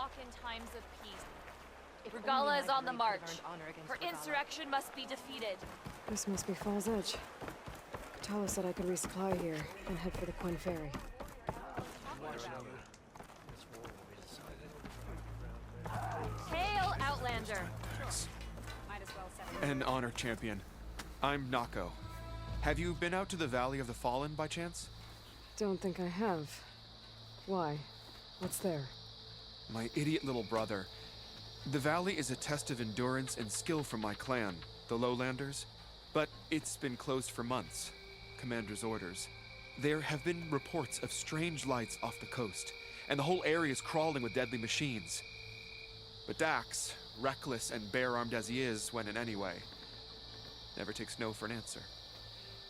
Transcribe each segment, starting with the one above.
talk in times of peace. Regala is on the march. Her insurrection must be defeated. This must be Fall's Edge. Katala said I could resupply here and head for the Quinn Ferry. Hail, Outlander! An honor, champion. I'm Nako. Have you been out to the Valley of the Fallen by chance? Don't think I have. Why? What's there? My idiot little brother. The valley is a test of endurance and skill from my clan, the Lowlanders. But it's been closed for months. Commander's orders. There have been reports of strange lights off the coast, and the whole area is crawling with deadly machines. But Dax, reckless and bare-armed as he is, went in anyway. Never takes no for an answer.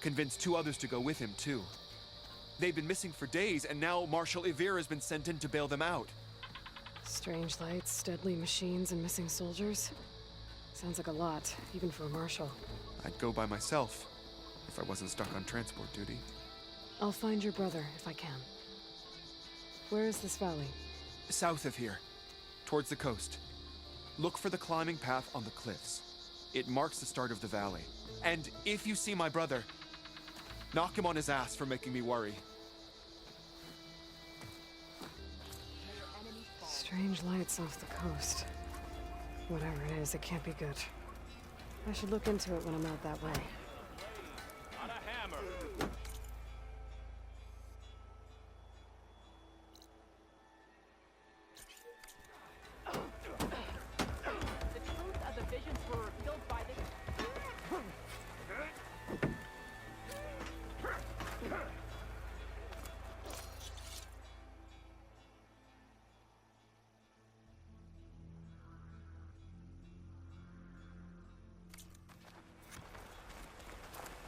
Convinced 2 others to go with him, too. They've been missing for days, and now Marshal Ivir has been sent in to bail them out. Strange lights, deadly machines, and missing soldiers? Sounds like a lot, even for a marshal. I'd go by myself, if I wasn't stuck on transport duty. I'll find your brother, if I can. Where is this valley? South of here, towards the coast. Look for the climbing path on the cliffs. It marks the start of the valley. And if you see my brother, knock him on his ass for making me worry. Strange lights off the coast. Whatever it is, it can't be good. I should look into it when I'm out that way. Not a hammer. The truth of the visions were revealed by the...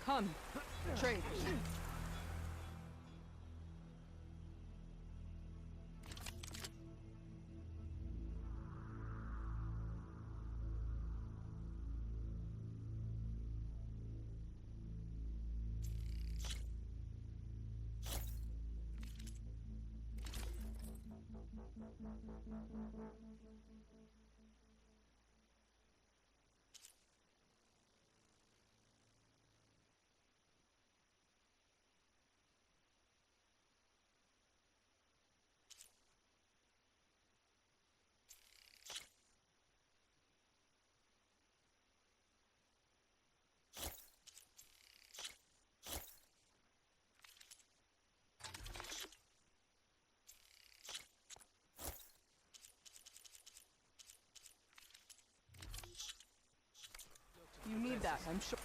Come, trade. You need that, I'm sure.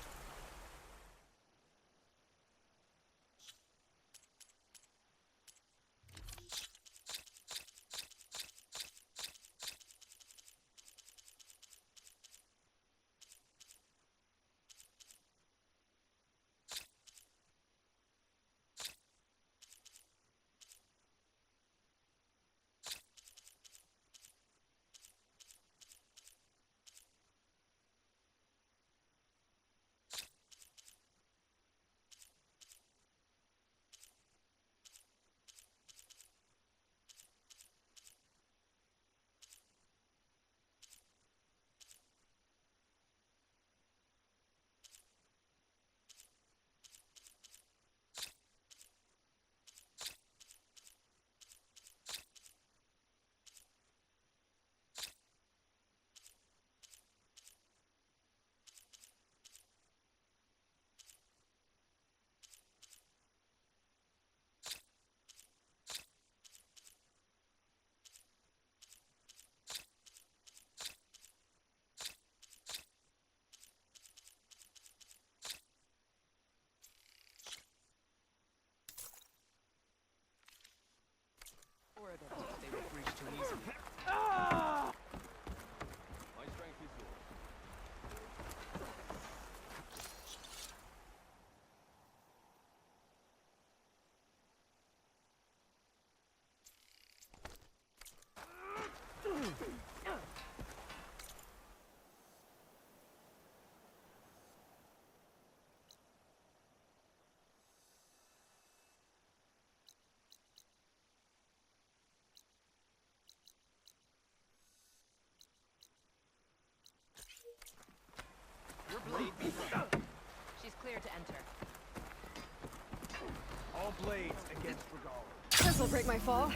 She's clear to enter. All blades against Regala. This'll break my fall.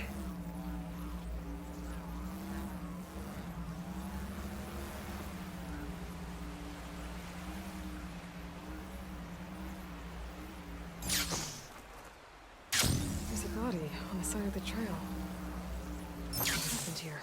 There's a body on the side of the trail. What happened here?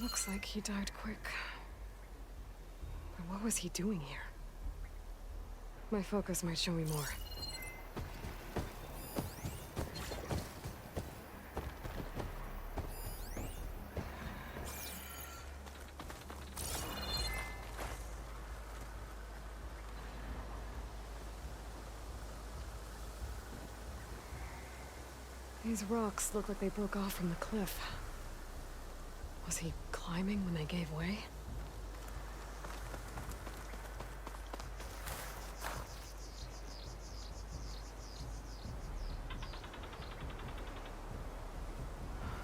Looks like he died quick. But what was he doing here? My focus might show me more. These rocks look like they broke off from the cliff. Was he climbing when they gave way?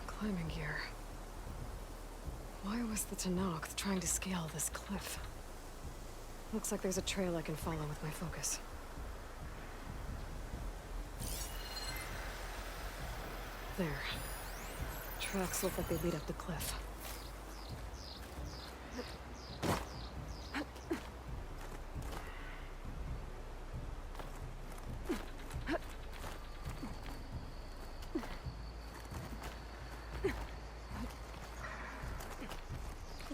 Climbing gear. Why was the Tenakth trying to scale this cliff? Looks like there's a trail I can follow with my focus. There. Tracks look like they lead up the cliff.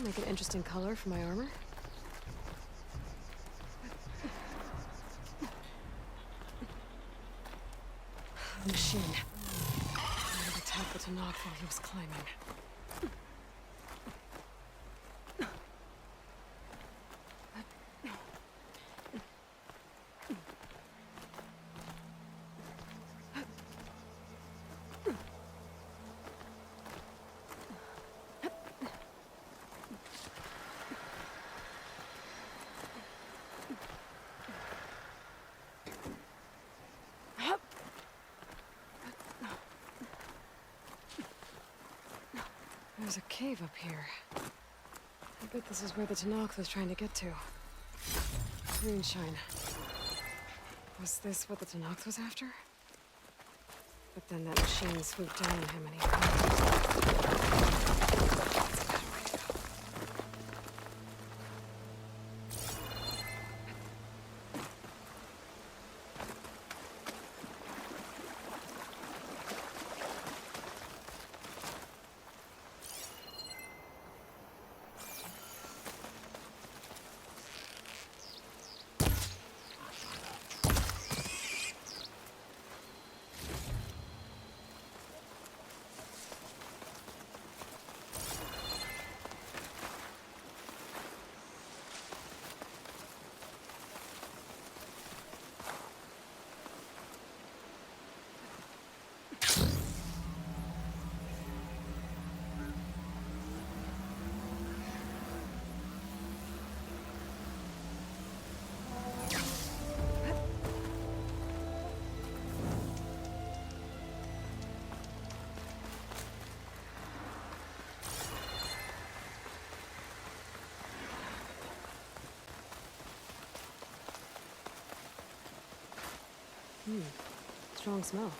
Make an interesting color for my armor. The machine. I would attack the Tenakth while he was climbing. There's a cave up here. I bet this is where the Tenakth was trying to get to. Greenshine. Was this what the Tenakth was after? But then that machine swooped down on him and he... Strong smell.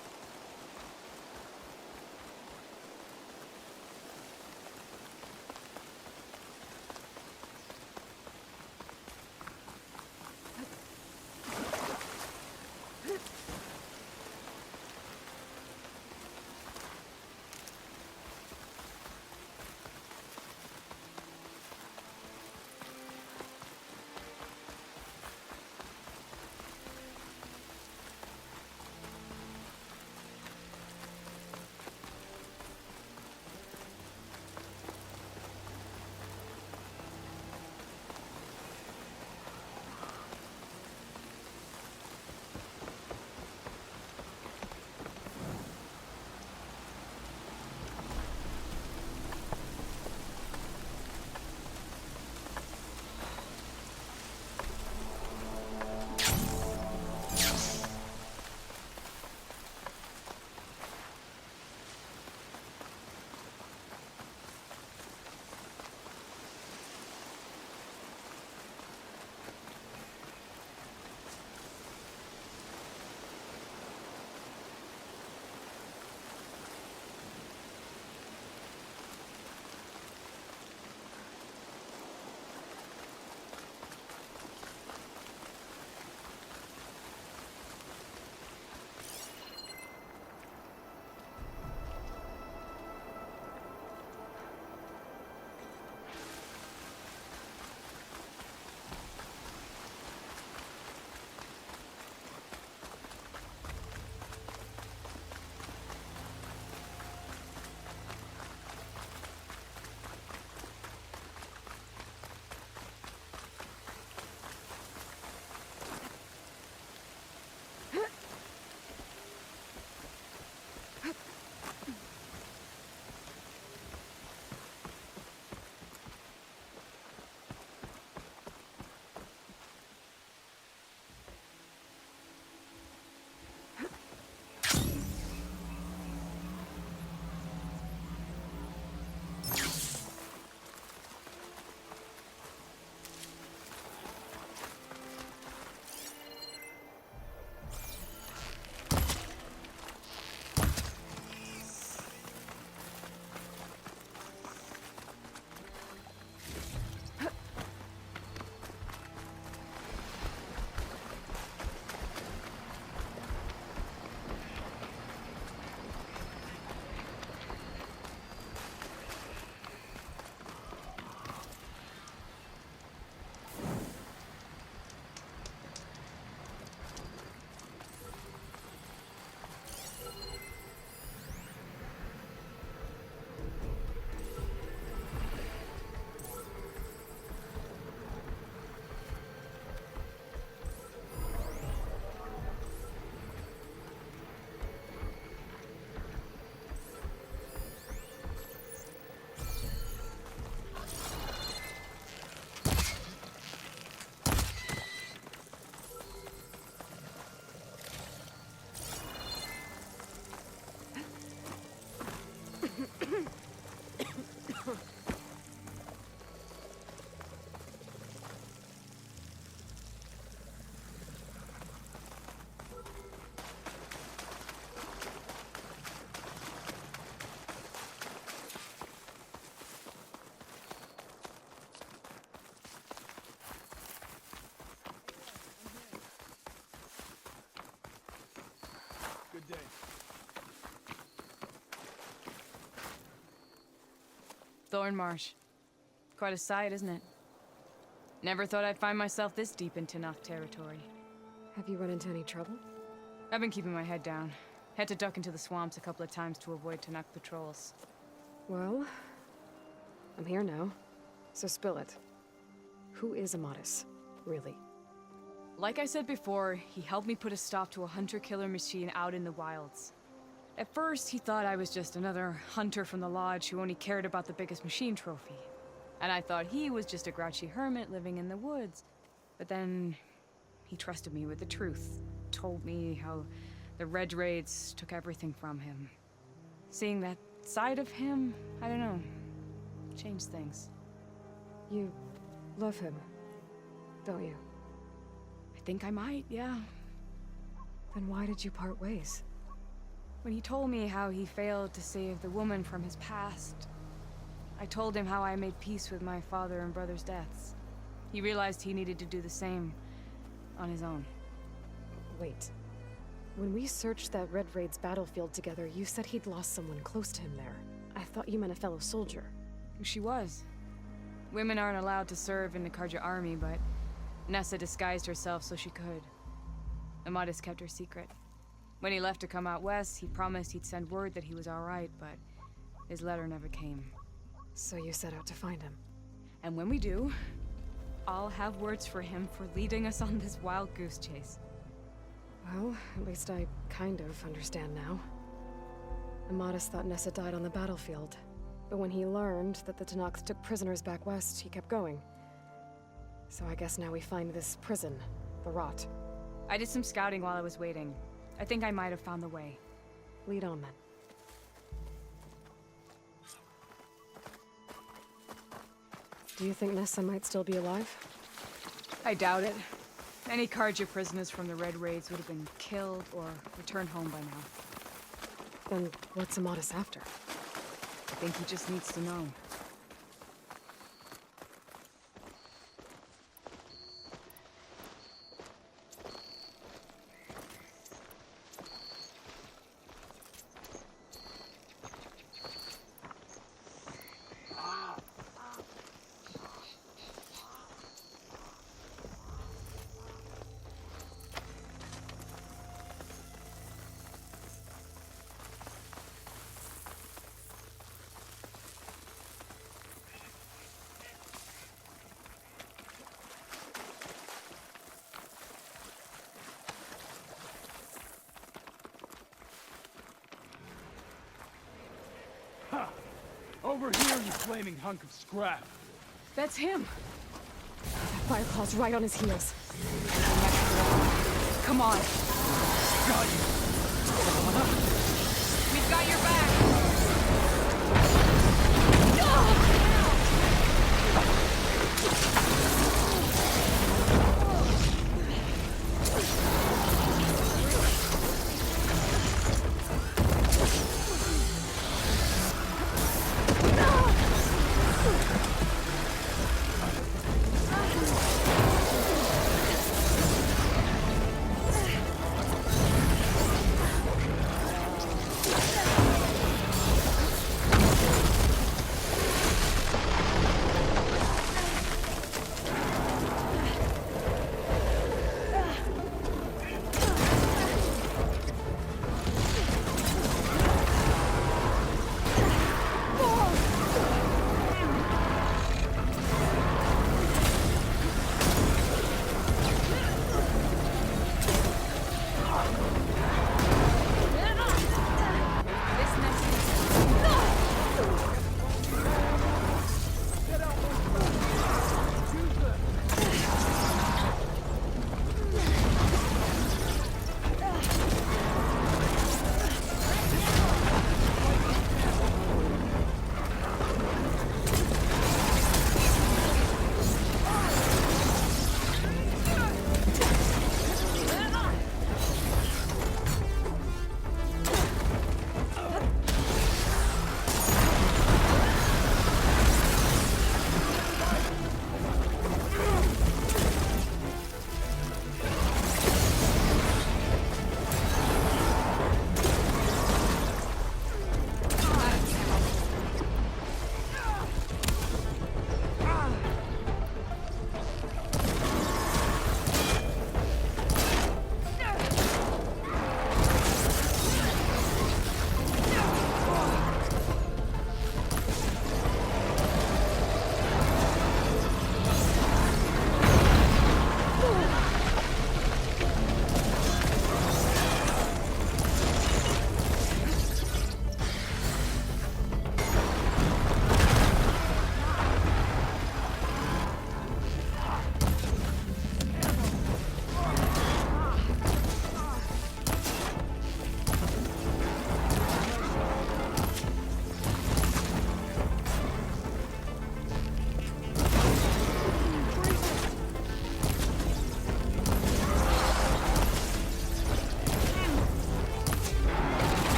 Good day. Thornmarsh. Quite a sight, isn't it? Never thought I'd find myself this deep in Tenakth territory. Have you run into any trouble? I've been keeping my head down. Had to duck into the swamps a couple of times to avoid Tenakth patrols. Well, I'm here now, so spill it. Who is Amadis, really? Like I said before, he helped me put a stop to a hunter-killer machine out in the wilds. At first, he thought I was just another hunter from the Lodge who only cared about the biggest machine trophy. And I thought he was just a grouchy hermit living in the woods. But then, he trusted me with the truth. Told me how the Red Raids took everything from him. Seeing that side of him, I don't know, changed things. You love him, don't you? I think I might, yeah. Then why did you part ways? When he told me how he failed to save the woman from his past, I told him how I made peace with my father and brother's deaths. He realized he needed to do the same on his own. Wait. When we searched that Red Raid's battlefield together, you said he'd lost someone close to him there. I thought you meant a fellow soldier. She was. Women aren't allowed to serve in the Carja army, but Nessa disguised herself so she could. Amadis kept her secret. When he left to come out west, he promised he'd send word that he was alright, but his letter never came. So you set out to find him. And when we do, I'll have words for him for leading us on this wild goose chase. Well, at least I kind of understand now. Amadis thought Nessa died on the battlefield, but when he learned that the Tenakth took prisoners back west, he kept going. So I guess now we find this prison, the Rot. I did some scouting while I was waiting. I think I might have found the way. Lead on then. Do you think Nessa might still be alive? I doubt it. Any Carja prisoners from the Red Raids would have been killed or returned home by now. Then what's Amadis after? I think he just needs to know. Ha! Over here, you flaming hunk of scrap. That's him! Fireclaw's right on his heels. Come on! Got you. We've got your back!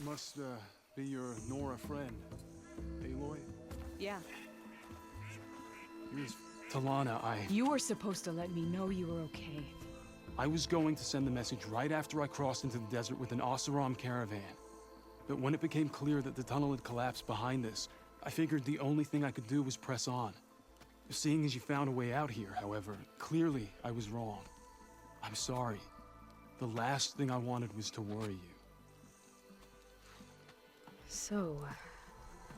Must, be your Nora friend, Aloy? Yeah. Here's Talana. You were supposed to let me know you were okay. I was going to send the message right after I crossed into the desert with an Oseram caravan. But when it became clear that the tunnel had collapsed behind us, I figured the only thing I could do was press on. Seeing as you found a way out here, however, clearly I was wrong. I'm sorry. The last thing I wanted was to worry you. So,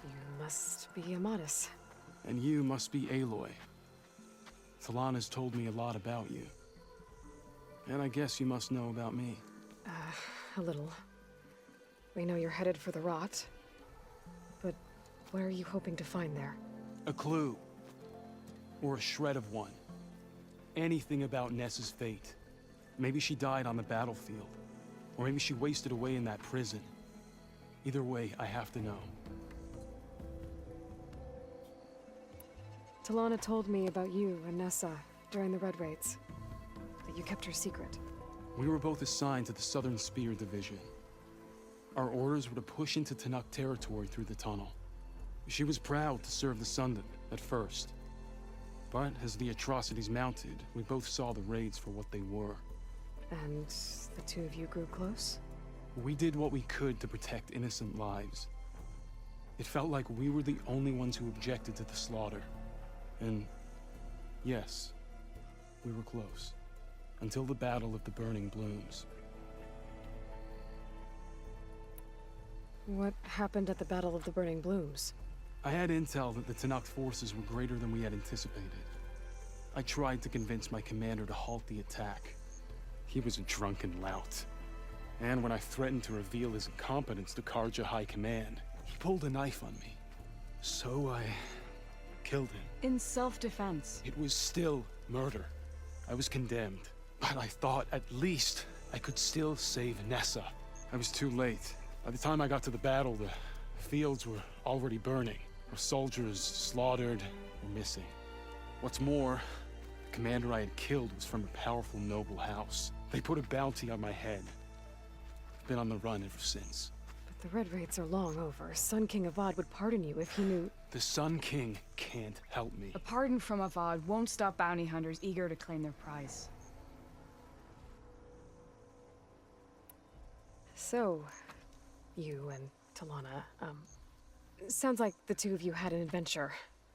you must be Amadis. And you must be Aloy. Talana's told me a lot about you. And I guess you must know about me. A little. We know you're headed for the Rot. But what are you hoping to find there? A clue. Or a shred of one. Anything about Nessa's fate. Maybe she died on the battlefield. Or maybe she wasted away in that prison. Either way, I have to know. Talana told me about you and Nessa during the Red Raids. That you kept her secret. We were both assigned to the Southern Spear Division. Our orders were to push into Tenakth territory through the tunnel. She was proud to serve the Sundom at first. But as the atrocities mounted, we both saw the raids for what they were. And the two of you grew close? We did what we could to protect innocent lives. It felt like we were the only ones who objected to the slaughter. And yes, we were close. Until the Battle of the Burning Blooms. What happened at the Battle of the Burning Blooms? I had intel that the Tenakth forces were greater than we had anticipated. I tried to convince my commander to halt the attack. He was a drunken lout. And when I threatened to reveal his incompetence to Karja High Command, he pulled a knife on me. So I killed him. In self-defense. It was still murder. I was condemned. But I thought at least I could still save Nessa. I was too late. By the time I got to the battle, the fields were already burning. Our soldiers slaughtered or missing. What's more, the commander I had killed was from a powerful noble house. They put a bounty on my head. I've been on the run ever since. But the Red Raids are long over. Sun King Avad would pardon you if he knew... The Sun King can't help me. A pardon from Avad won't stop bounty hunters eager to claim their prize. So, you and Talana, sounds like the two of you had an adventure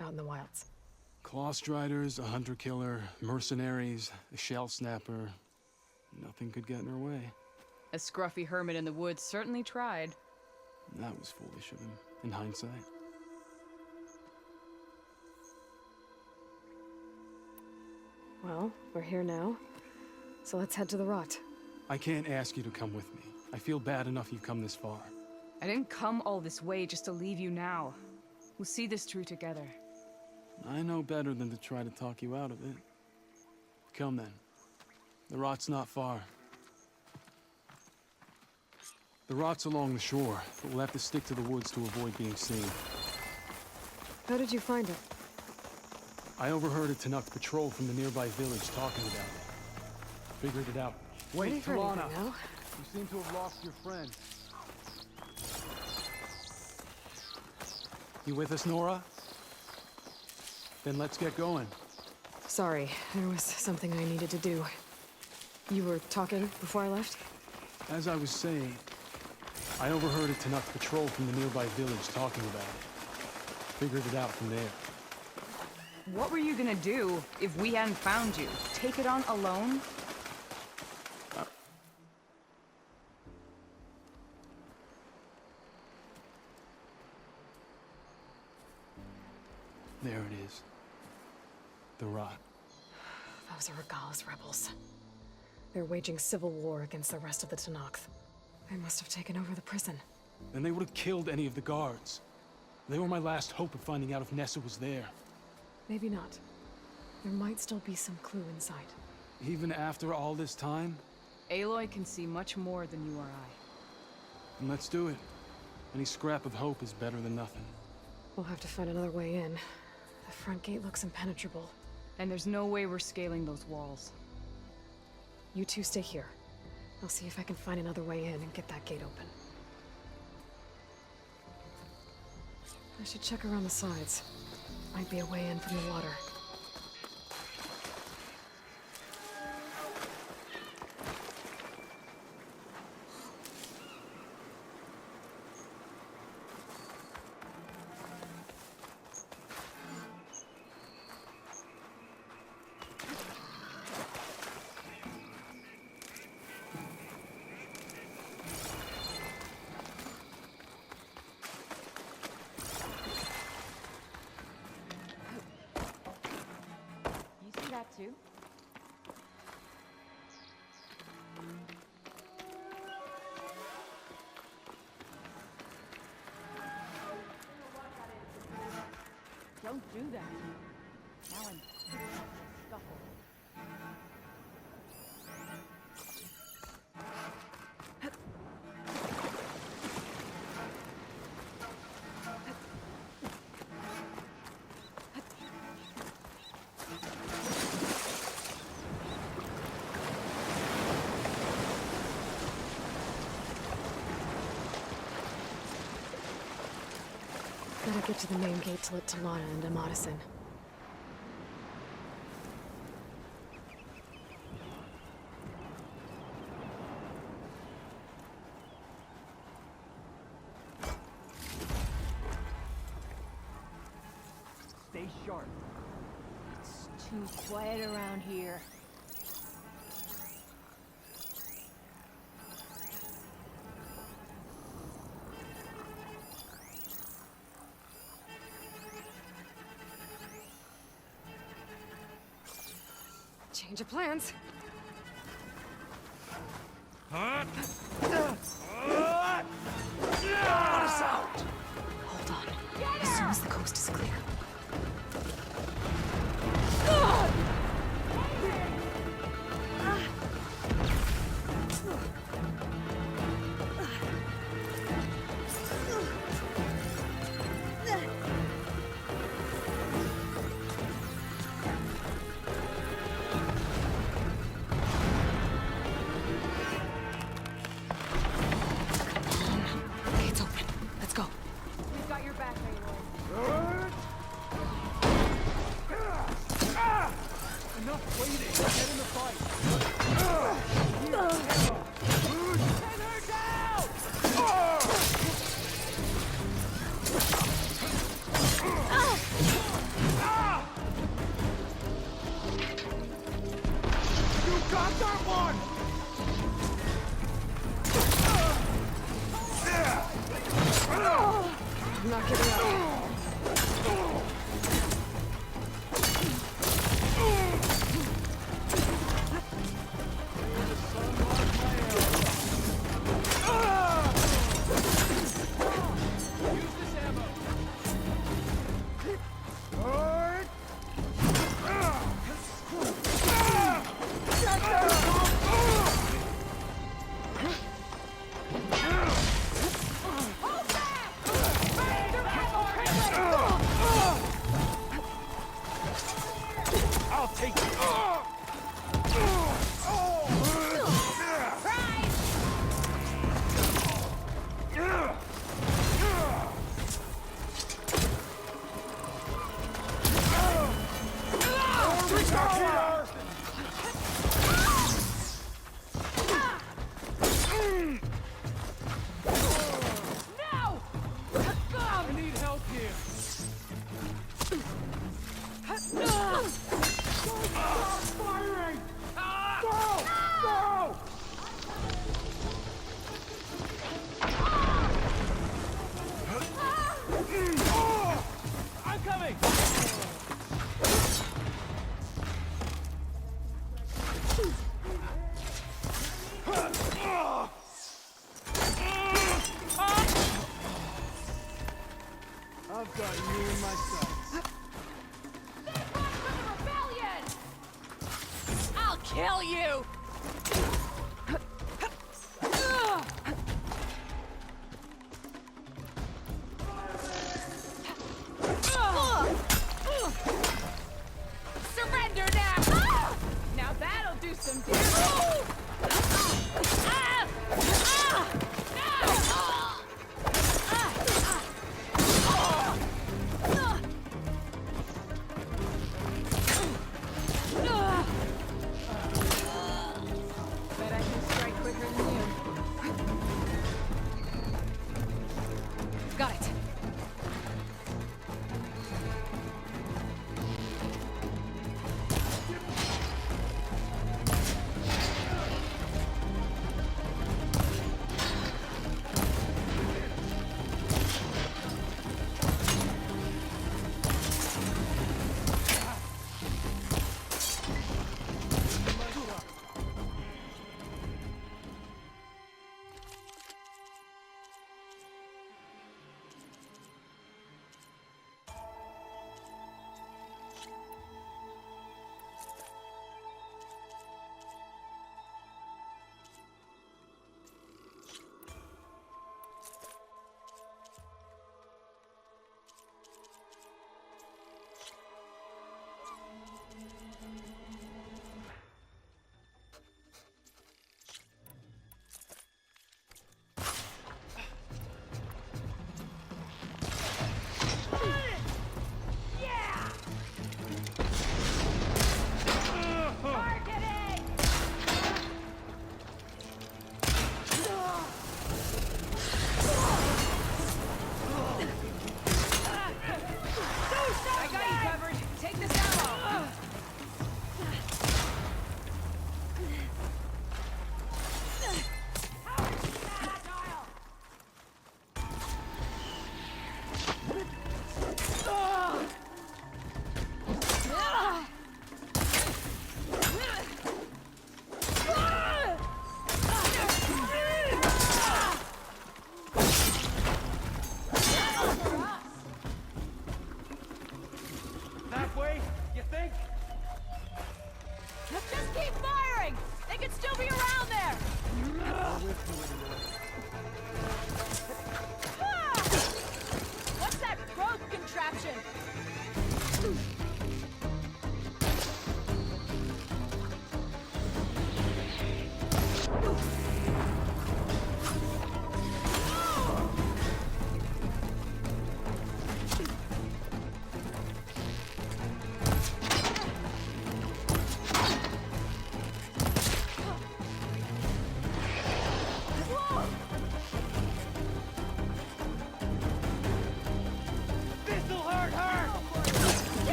out in the wilds. Clawstriders, a hunter-killer, mercenaries, a shell snapper. Nothing could get in her way. A scruffy hermit in the woods certainly tried. That was foolish of him, in hindsight. Well, we're here now, so let's head to the Rot. I can't ask you to come with me. I feel bad enough you've come this far. I didn't come all this way just to leave you now. We'll see this through together. I know better than to try to talk you out of it. Come then. The Rot's not far. The Rot's along the shore, but we'll have to stick to the woods to avoid being seen. How did you find it? I overheard a Tenakth patrol from the nearby village talking about it. Figured it out. Wait, Ready for Talana! anything now? You seem to have lost your friend. You with us, Nora? Then let's get going. Sorry, there was something I needed to do. You were talking before I left? As I was saying, I overheard a Tenakth patrol from the nearby village talking about it. Figured it out from there. What were you gonna do if we hadn't found you? Take it on alone? There it is. The Rot. Those are Regalla's rebels. They're waging civil war against the rest of the Tenakth. They must have taken over the prison. And they would have killed any of the guards. They were my last hope of finding out if Nessa was there. Maybe not. There might still be some clue inside. Even after all this time? Aloy can see much more than you or I. And let's do it. Any scrap of hope is better than nothing. We'll have to find another way in. The front gate looks impenetrable. And there's no way we're scaling those walls. You two stay here. I'll see if I can find another way in and get that gate open. I should check around the sides. Might be a way in from the water. You see that too? Don't do that. Now I'm scuffle. Gotta get to the main gate to let Talana and Amadis in. Stay sharp. It's too quiet around here. Change of plans. Hold on. As soon as the coast is clear.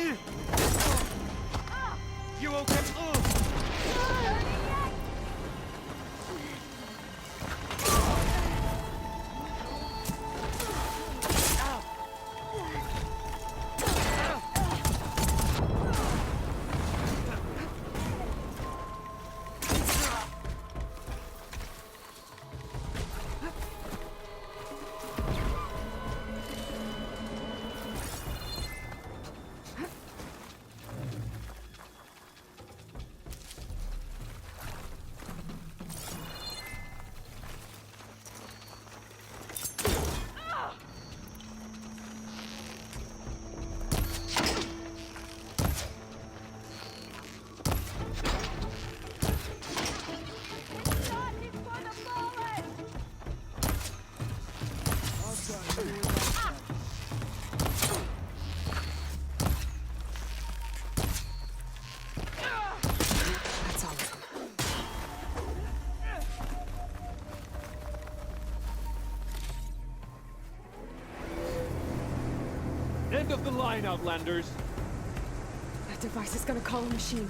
You okay? That's all of them. End of the line, Outlanders. That device is gonna call a machine.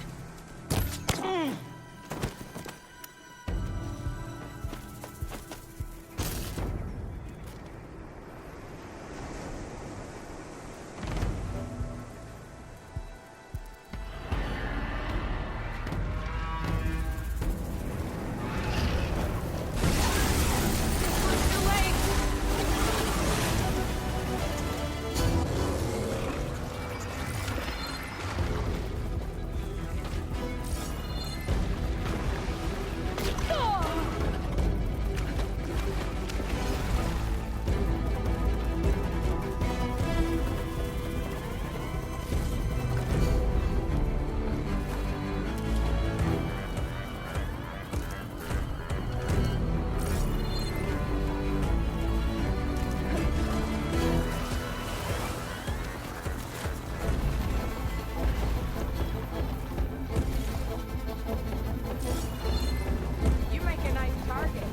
You make a nice target.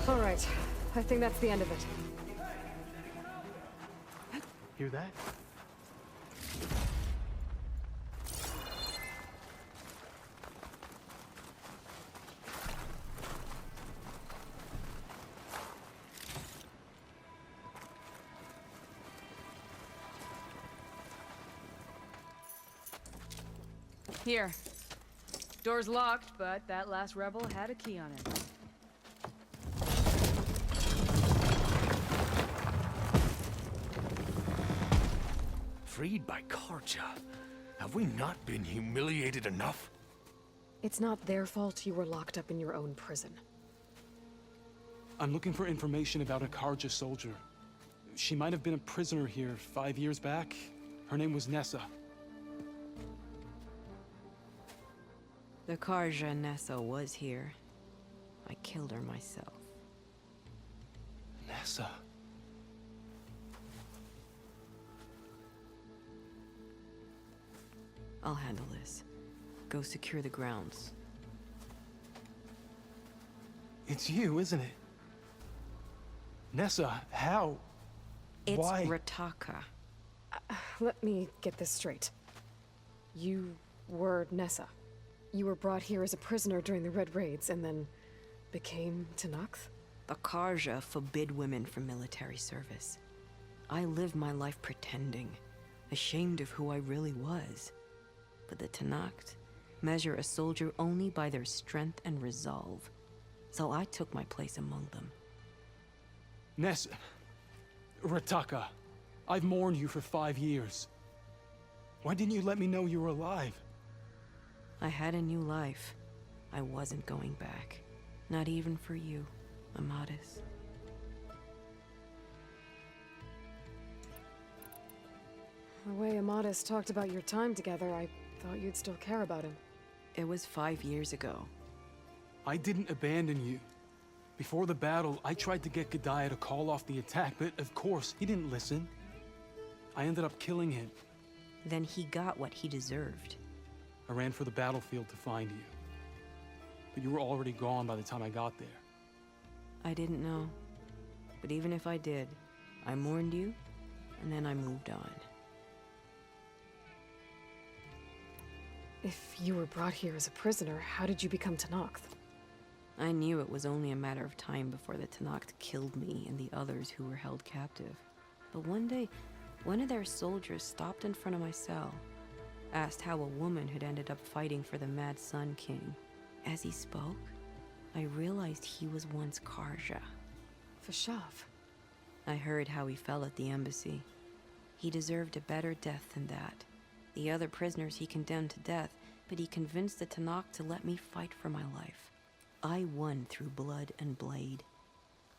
All right. I think that's the end of it. Hear that? Here. Door's locked, but that last rebel had a key on it. Freed by Karja? Have we not been humiliated enough? It's not their fault you were locked up in your own prison. I'm looking for information about a Karja soldier. She might have been a prisoner here 5 years back. Her name was Nessa. The Karja Nessa was here. I killed her myself. Nessa. I'll handle this. Go secure the grounds. It's you, isn't it? Nessa, how? It's Why? Rataka. Let me get this straight. You were Nessa. You were brought here as a prisoner during the Red Raids and then became Tenakth? The Karja forbid women from military service. I lived my life pretending, ashamed of who I really was. But the Tenakth measure a soldier only by their strength and resolve. So I took my place among them. Nessa. Rataka. I've mourned you for 5 years. Why didn't you let me know you were alive? I had a new life. I wasn't going back. Not even for you, Amadis. The way Amadis talked about your time together, I thought you'd still care about him. It was 5 years ago. I didn't abandon you. Before the battle, I tried to get G'daiah to call off the attack, but of course, he didn't listen. I ended up killing him. Then he got what he deserved. I ran for the battlefield to find you. But you were already gone by the time I got there. I didn't know. But even if I did, I mourned you, and then I moved on. If you were brought here as a prisoner, how did you become Tenakth? I knew it was only a matter of time before the Tenakth killed me and the others who were held captive. But one day, one of their soldiers stopped in front of my cell, asked how a woman had ended up fighting for the Mad Sun King. As he spoke, I realized he was once Karja. Vashav. I heard how he fell at the embassy. He deserved a better death than that. The other prisoners he condemned to death, but he convinced the Tenakth to let me fight for my life. I won through blood and blade.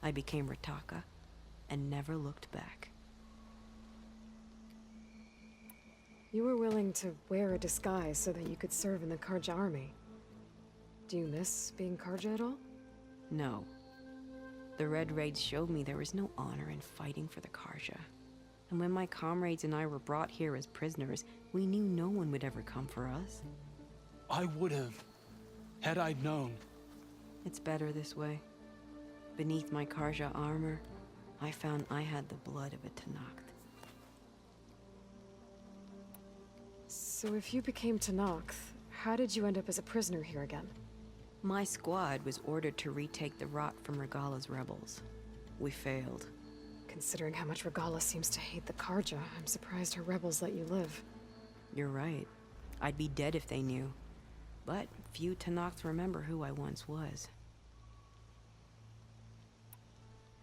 I became Rataka and never looked back. You were willing to wear a disguise so that you could serve in the Karja army. Do you miss being Karja at all? No. The Red Raids showed me there was no honor in fighting for the Karja. And when my comrades and I were brought here as prisoners, we knew no one would ever come for us. I would have, had I known. It's better this way. Beneath my Karja armor, I found I had the blood of a Tenakth. So if you became Tenakth, how did you end up as a prisoner here again? My squad was ordered to retake the Rot from Regalla's rebels. We failed. Considering how much Regalla seems to hate the Karja, I'm surprised her rebels let you live. You're right. I'd be dead if they knew. But few Tenakths remember who I once was.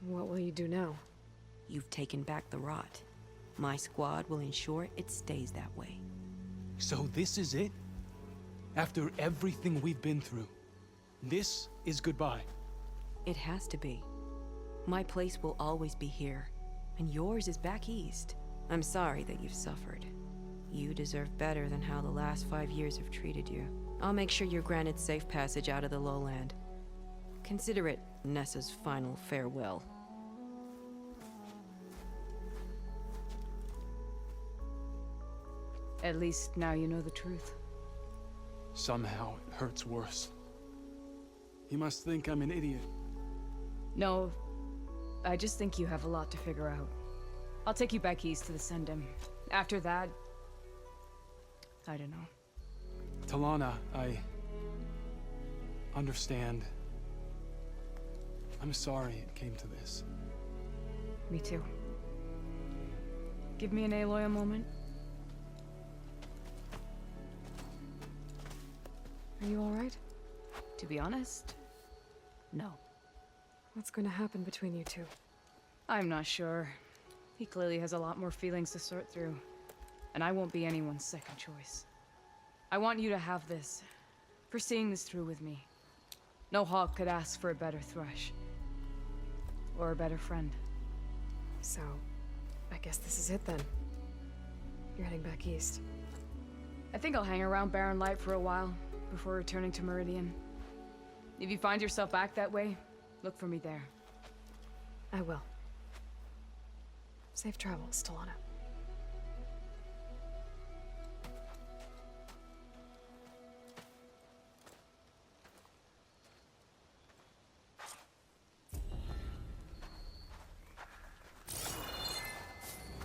What will you do now? You've taken back the Rot. My squad will ensure it stays that way. So this is it? After everything we've been through, this is goodbye. It has to be. My place will always be here, and yours is back east. I'm sorry that you've suffered. You deserve better than how the last 5 years have treated you. I'll make sure you're granted safe passage out of the lowland. Consider it Nessa's final farewell. At least now you know the truth. Somehow it hurts worse. You must think I'm an idiot. No, I just think you have a lot to figure out. I'll take you back east to the Sendem. After that, I don't know. Talana, I understand. I'm sorry it came to this. Me too. Give me an Aloy a moment. I you all right? To be honest, no. What's going to happen between you two? I'm not sure. He clearly has a lot more feelings to sort through, and I won't be anyone's second choice. I want you to have this, for seeing this through with me. No hawk could ask for a better thrush. Or a better friend. So, I guess this is it then. You're heading back east. I think I'll hang around Barren Light for a while, before returning to Meridian. If you find yourself back that way, look for me there. I will. Safe travels, Talana.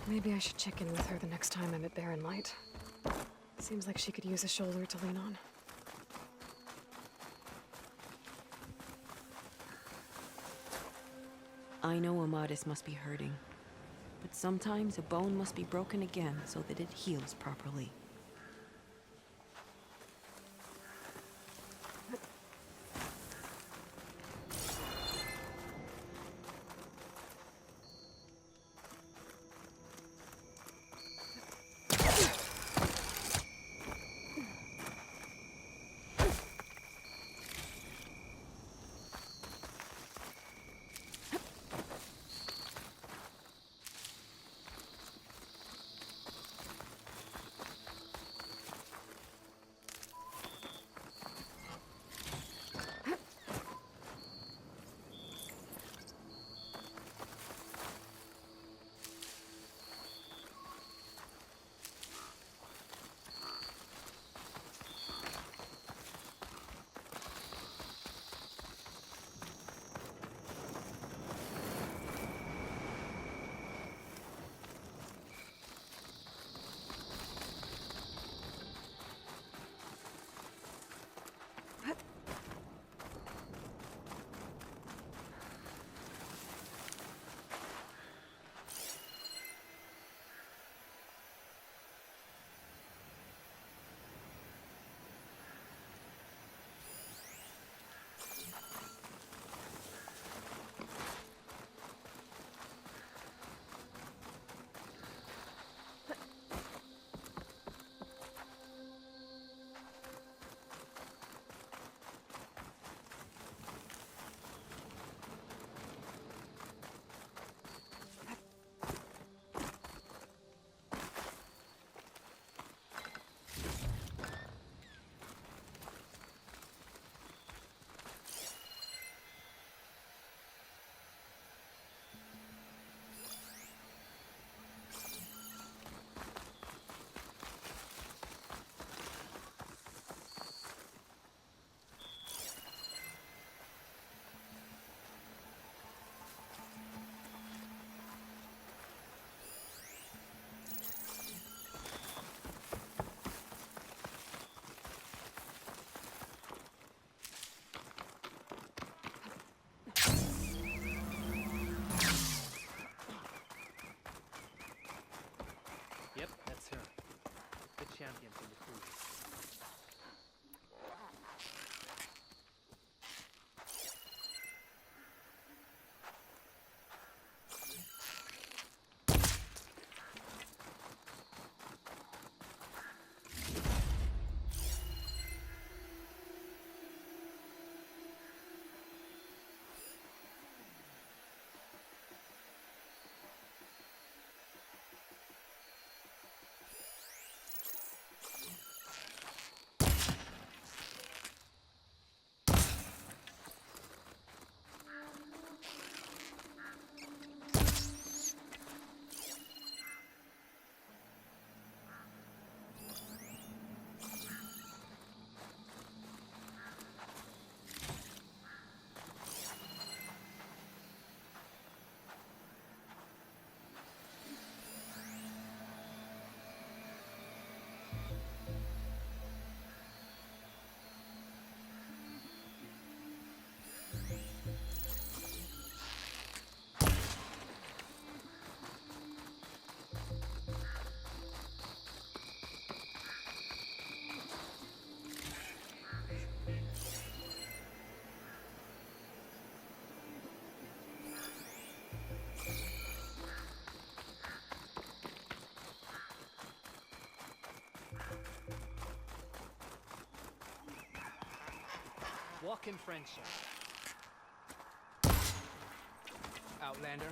Maybe I should check in with her the next time I'm at Barren Light. Seems like she could use a shoulder to lean on. I know Amadis must be hurting, but sometimes a bone must be broken again so that it heals properly. talking friendship. Outlander.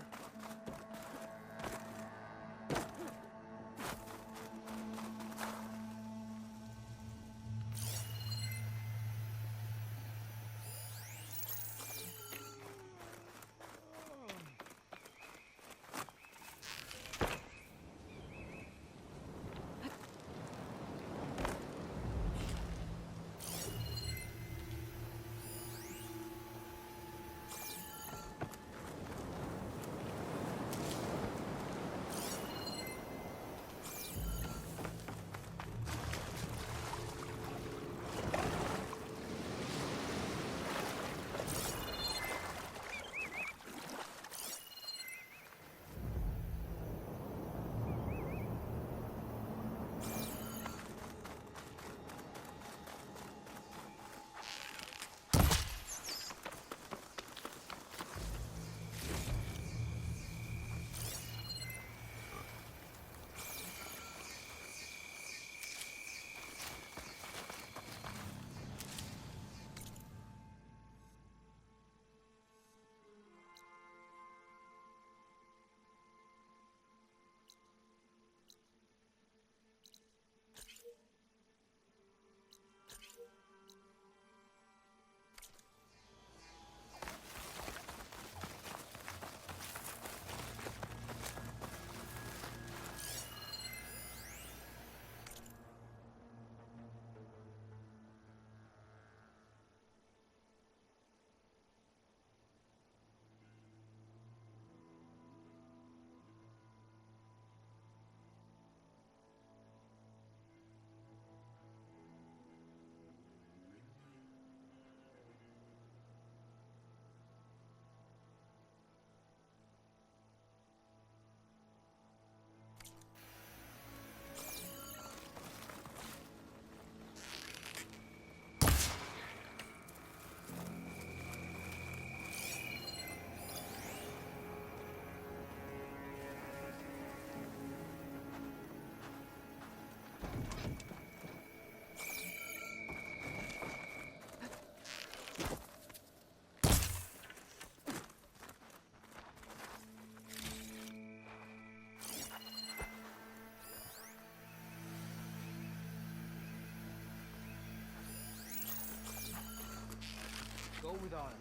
Go with honor.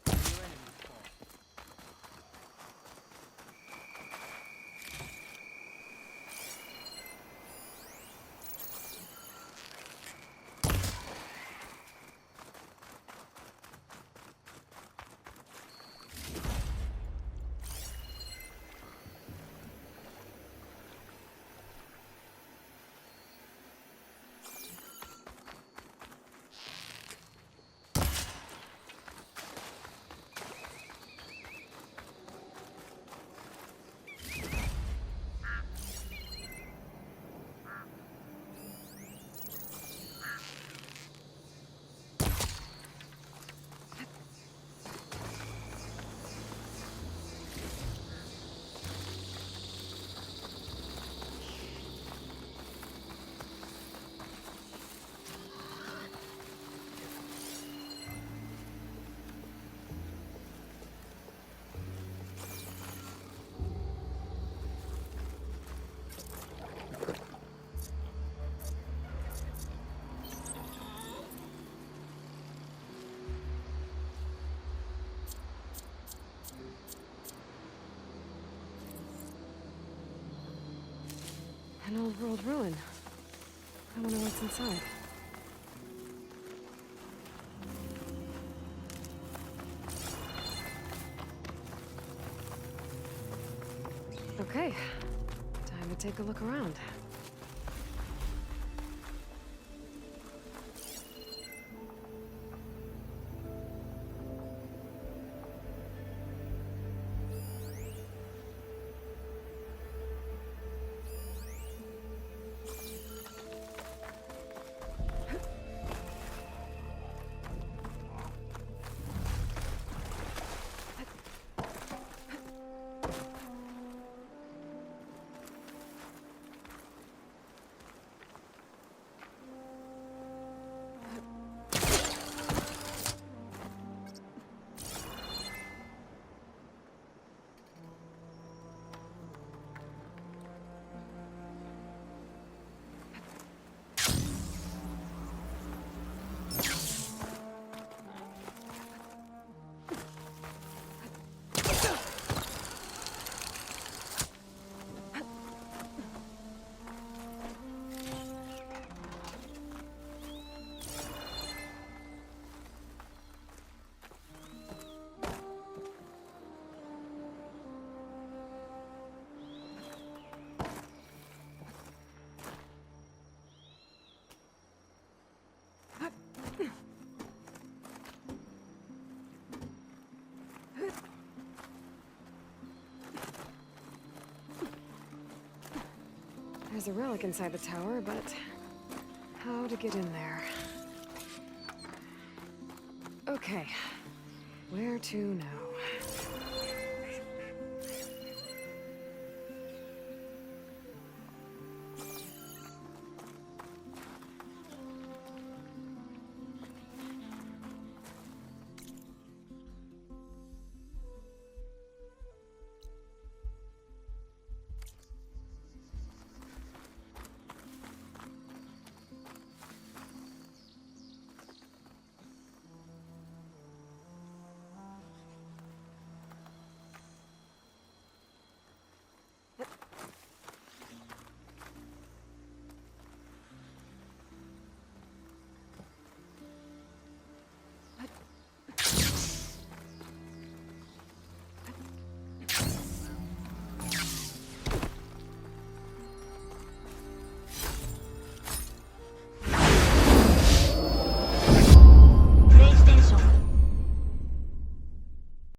Your enemies fall. An old world ruin. I wonder what's inside. Okay, time to take a look around. There's a relic inside the tower, but how to get in there? Okay, where to now?